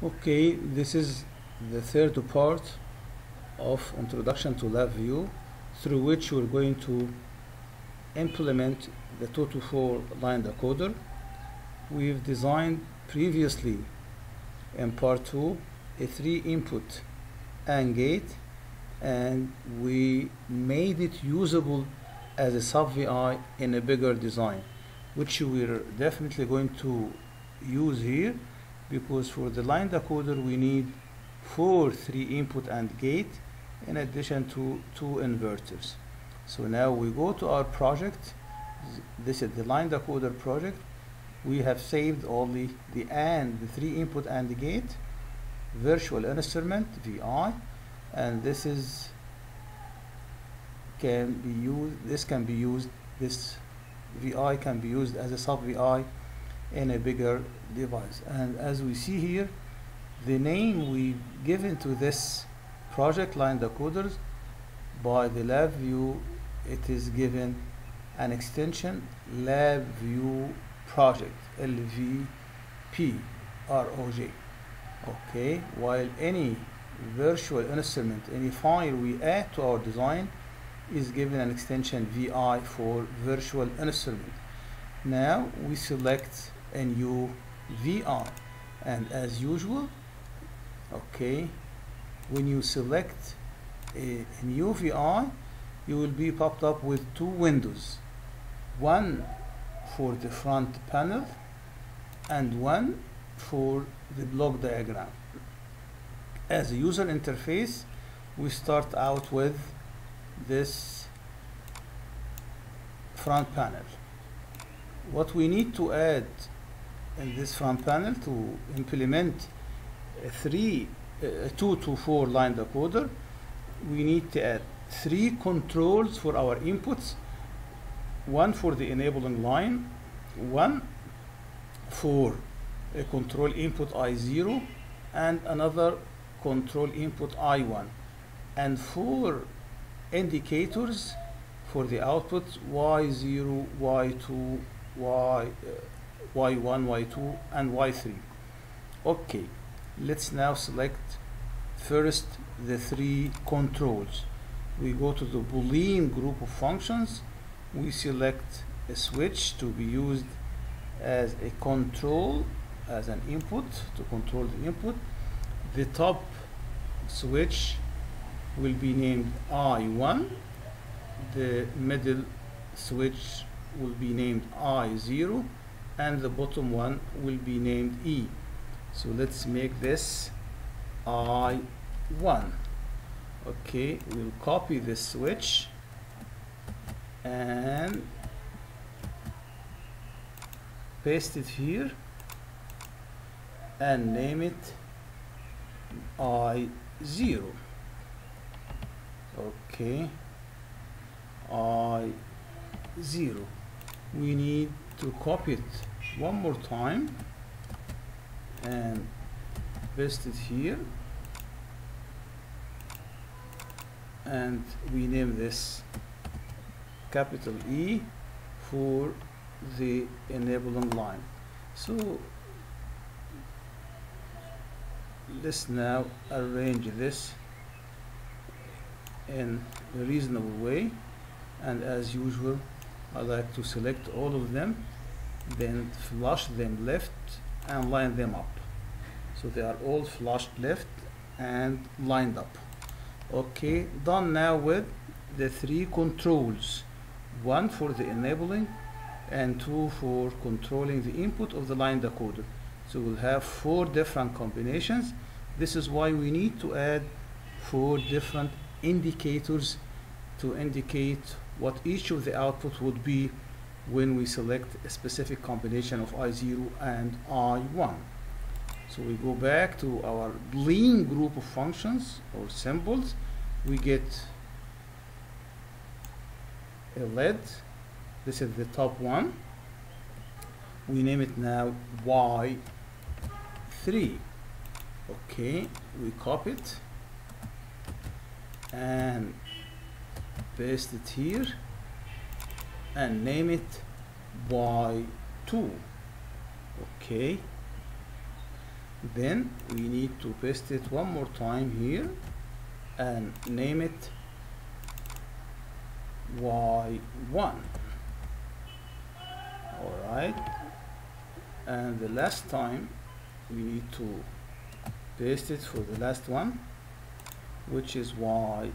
Okay, this is the third part of Introduction to LabVIEW, through which we're going to implement the 224 line decoder. We've designed previously in part 2 a 3 input AND gate, and we made it usable as a sub-VI in a bigger design, which we're definitely going to use here, because for the line decoder we need 4 3 input AND gate in addition to 2 inverters. So now we go to our project. This is the line decoder project. We have saved only the 3 input AND gate, virtual instrument VI, and this VI can be used as a sub-VI in a bigger device. And as we see here, the name we given to this project line decoders by the LabVIEW, it is given an extension LabVIEW project, LVP ROJ. Okay, while any virtual instrument, any file we add to our design is given an extension VI for virtual instrument. Now we select a new VI, and as usual, okay, when you select a new VI, you will be popped up with 2 windows, one for the front panel and one for the block diagram. As a user interface, we start out with this front panel. What we need to add in this front panel to implement a 224 line decoder, we need to add 3 controls for our inputs, one for the enabling line, one for a control input I0, and another control input I1, and 4 indicators for the outputs Y0, Y2, Y1, Y2, and Y3. Okay, let's now select first the 3 controls. We go to the Boolean group of functions. We select a switch to be used as a control, as an input to control the input. The top switch will be named I1, the middle switch will be named I0, and the bottom one will be named E. So let's make this I1. Okay, we'll copy this switch and paste it here and name it I0. Okay, I0. We need to copy it one more time and paste it here, and we name this capital E for the enabling line. So let's now arrange this in a reasonable way, and as usual I like to select all of them, then flush them left and line them up, so they are all flushed left and lined up. Okay, done now with the 3 controls, one for the enabling and 2 for controlling the input of the line decoder. So we'll have 4 different combinations. This is why we need to add 4 different indicators to indicate what each of the outputs would be when we select a specific combination of I0 and I1. So we go back to our Boolean group of functions or symbols. We get a LED. This is the top one. We name it now Y3. Okay, we copy it and paste it here and name it Y2. Okay, Then we need to paste it one more time here and name it y1. Alright, and the last time we need to paste it for the last one, which is y0.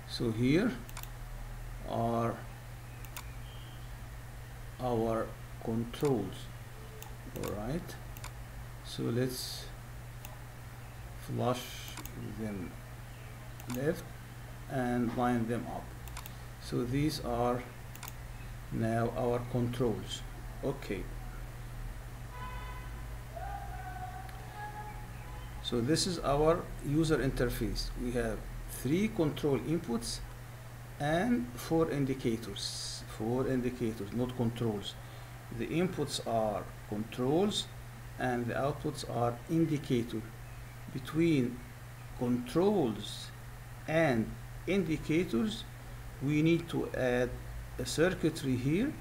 So here are our controls. Alright, so let's flush them left and line them up. So these are now our controls. Okay, so this is our user interface. We have 3 control inputs and 4 indicators. 4 indicators, not controls. The inputs are controls and the outputs are indicator. Between controls and indicators, we need to add a circuitry here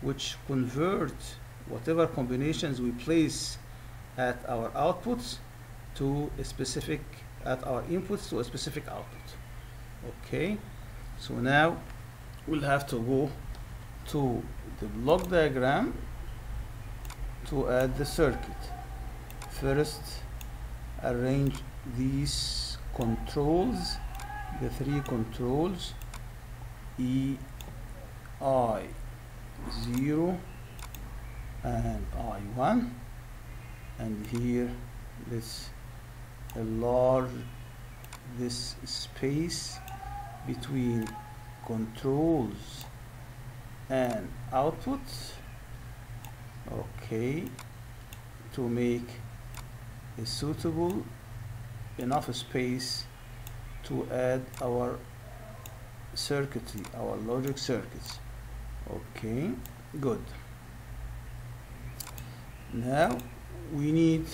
which converts whatever combinations we place at our outputs to a specific, at our inputs to a specific output. Okay, so now we'll have to go to the block diagram to add the circuit. First, arrange these controls, the 3 controls, I0 and I1, and here let's enlarge this space between controls and outputs, okay, to make a suitable enough space to add our circuitry, our logic circuits. Okay, good. Now we need,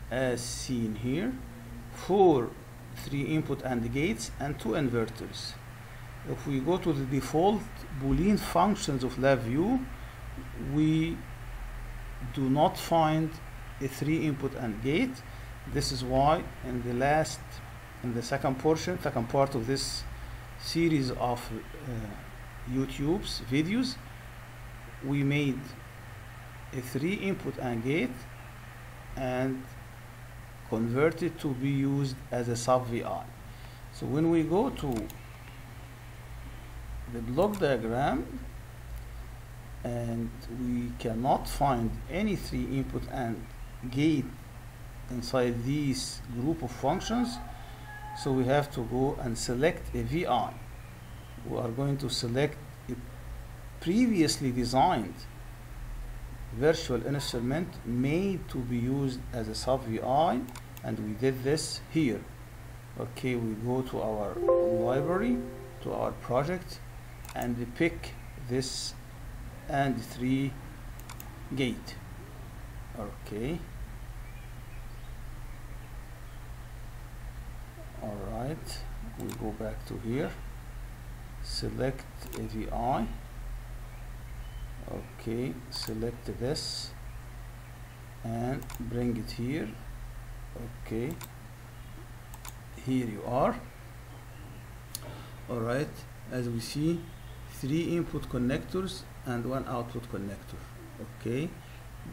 as seen here, 4 3 input AND gates and 2 inverters. If we go to the default Boolean functions of LabVIEW, we do not find a 3 input AND gate. This is why in the second part of this series of YouTube's videos, we made a 3 input AND gate and converted to be used as a sub VI. So when we go to the block diagram and we cannot find any 3 input AND gate inside these group of functions, so we have to go and select a VI. We are going to select a previously designed virtual instrument made to be used as a sub VI, and we did this here. Okay, we go to our library, to our project, and we pick this AND 3 gate. Okay, alright, we go back to here, select a VI. Okay, select this and bring it here. Okay, here you are. Alright, as we see, 3 input connectors and 1 output connector. Okay,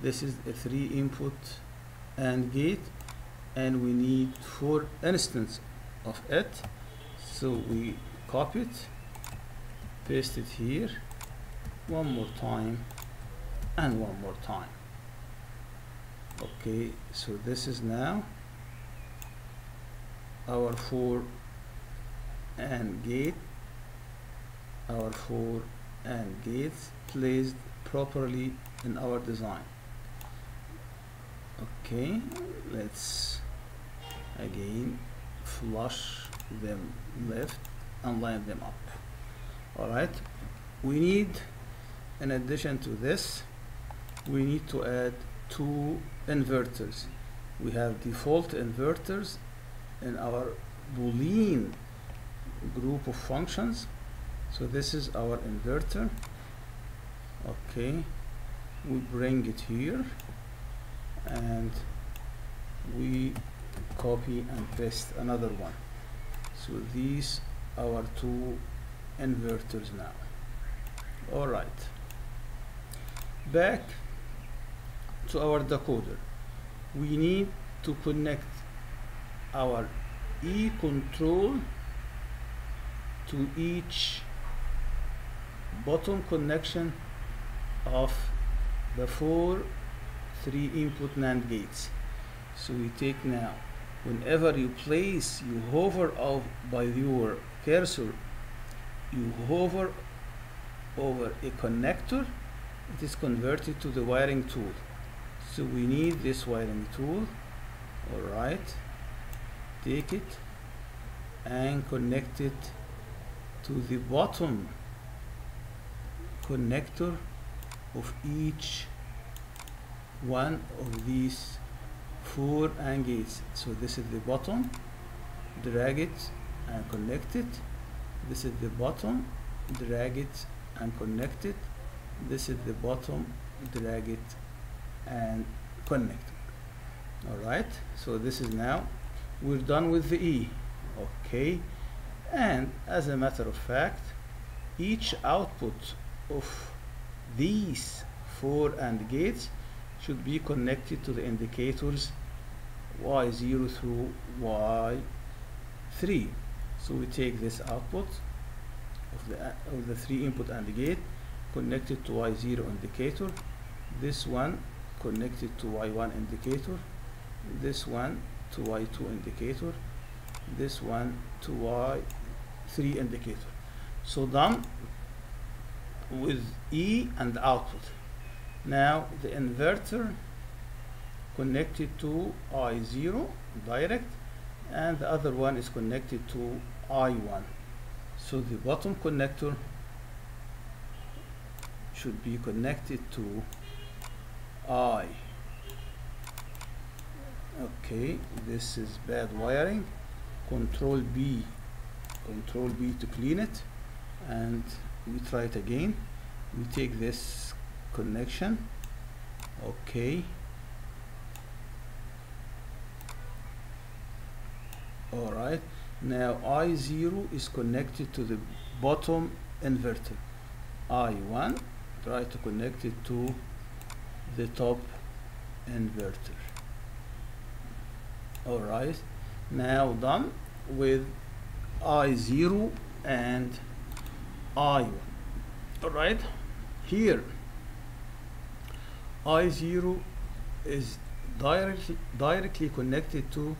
this is a 3 input AND gate, and we need 4 instances of it. So we copy it, paste it here, one more time and one more time. Okay, so this is now our 4 AND gate, our 4 AND gates placed properly in our design. Okay, let's again flush them left and line them up. Alright, we need, in addition to this, we need to add 2 inverters. We have default inverters in our Boolean group of functions. So this is our inverter. Okay, we bring it here and we copy and paste another one. So these are our two inverters now. All right, back to our decoder. We need to connect our E control to each bottom connection of the 4 3-input NAND gates. So we take now, whenever you hover by your cursor, you hover over a connector, it is converted to the wiring tool. So we need this wiring tool. Alright, take it and connect it to the bottom connector of each one of these 4 AND gates. So this is the bottom, drag it and connect it. This is the bottom, drag it and connect it. This is the bottom, drag it and connect it. Alright, so this is now, we're done with the E. Okay, and as a matter of fact, each output of these 4 AND gates should be connected to the indicators Y0 through Y3. So we take this output of the 3-input AND gate, connected to Y0 indicator, this one connected to Y1 indicator, this one to Y2 indicator, this one to Y3 indicator. So done with E and output. Now the inverter connected to I0 direct, and the other one is connected to I1. So the bottom connector should be connected to I. Okay, this is bad wiring. Control B to clean it, and we try it again. We take this connection. Okay, all right, now I0 is connected to the bottom inverter. I1 try to connect it to the top inverter. All right, now done with I0 and I1. All right, here I0 is directly connected to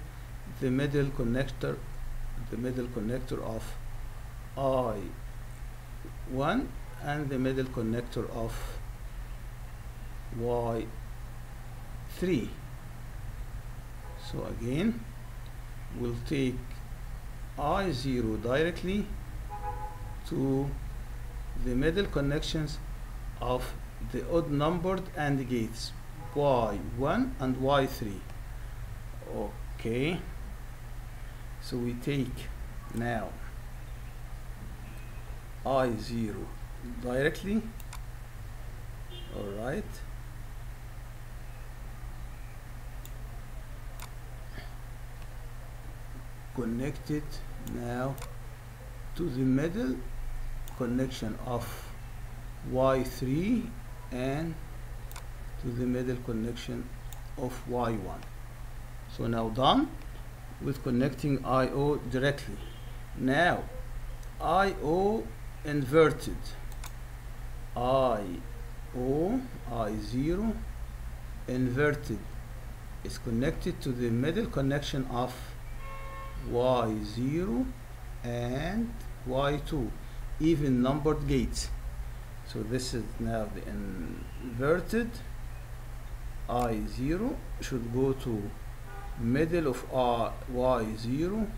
the middle connector of I1 and the middle connector of Y3. So again, we'll take I0 directly to the middle connections of the odd numbered AND gates Y1 and Y3. Okay, so we take now I0 directly. All right, connect it now to the middle connection of Y3 and to the middle connection of Y1. So now done with connecting I0 directly. Now I0 inverted, I0 inverted is connected to the middle connection of Y0 and Y2, even numbered gates. So this is now the inverted I0 should go to middle of Y0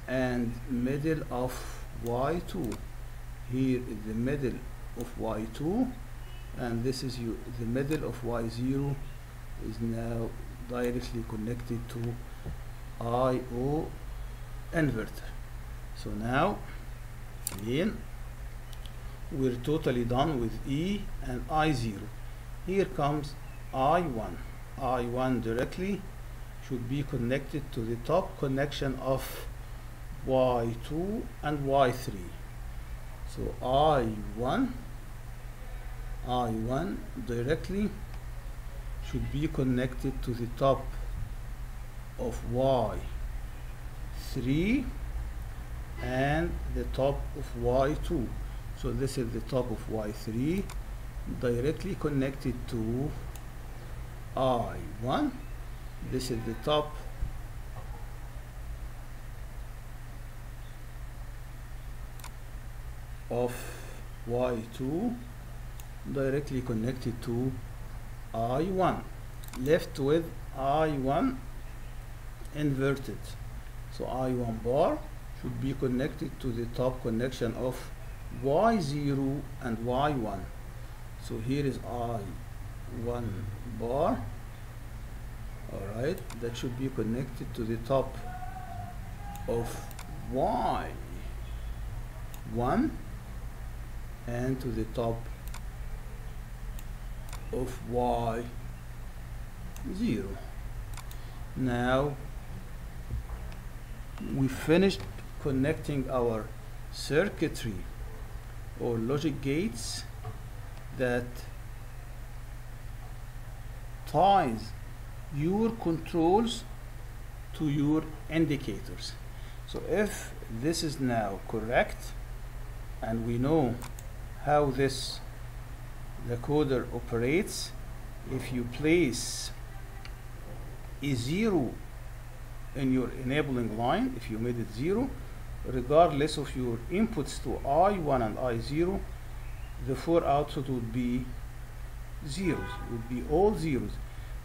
and middle of Y2. Here is the middle of Y2, and this is the middle of Y0 is now directly connected to I0 inverter. So now again we're totally done with E and I0. Here comes I1. I1 directly should be connected to the top connection of Y2 and Y3. So I1 directly should be connected to the top of Y3 and the top of Y2. So this is the top of Y3 directly connected to I1. This is the top of Y2 directly connected to I1, left with I1 inverted. So I1 bar should be connected to the top connection of Y0 and Y1. So here is I1 bar, alright, that should be connected to the top of Y1 and to the top of Y0. Now we finished connecting our circuitry or logic gates that ties your controls to your indicators. So if this is now correct and we know how this decoder operates, if you place a 0 in your enabling line, if you made it 0, regardless of your inputs to I1 and I0, the 4 output would be zeros, would be all zeros.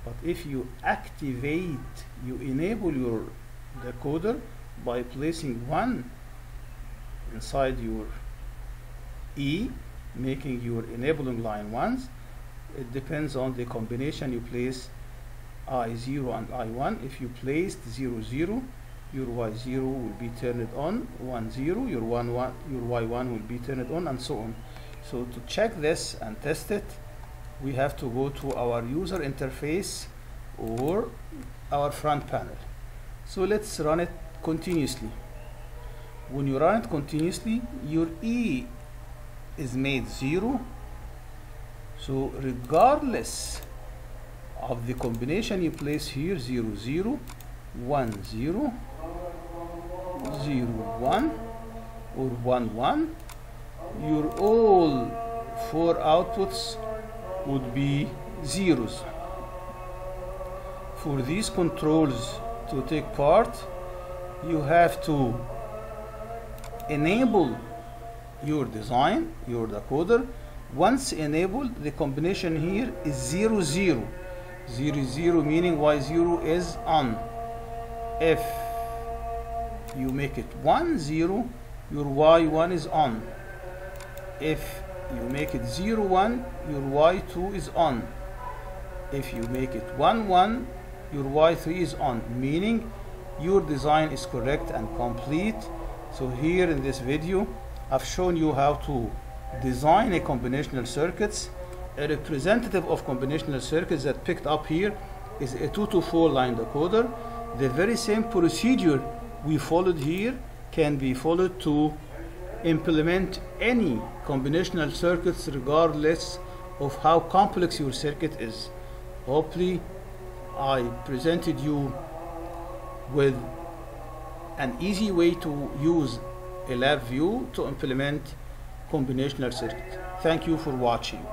But if you activate, you enable your decoder by placing 1 inside your E, making your enabling line 1s. It depends on the combination you place I0 and I1. If you placed 0 0, your Y0 will be turned on, 1 0, your Y1 will be turned on, and so on. So to check this and test it, we have to go to our user interface or our front panel. So let's run it continuously. When you run it continuously, your E is made 0. So regardless of the combination you place here, 0 0, 1 0, 0 1, or 1 1, your all 4 outputs would be zeros. For these controls to take part, you have to enable your design, your decoder. Once enabled, the combination here is 0 0. 0 0 meaning Y0 is on. If you make it 1 0, your Y1 is on. If you make it 0 1, your Y2 is on. If you make it 1 1, your Y3 is on, meaning your design is correct and complete. So here in this video, I've shown you how to design a combinational circuits. A representative of combinational circuits that picked up here is a 2 to 4 line decoder. The very same procedure we followed here can be followed to implement any combinational circuits regardless of how complex your circuit is. Hopefully I presented you with an easy way to use a LabVIEW to implement combinational circuit. Thank you for watching.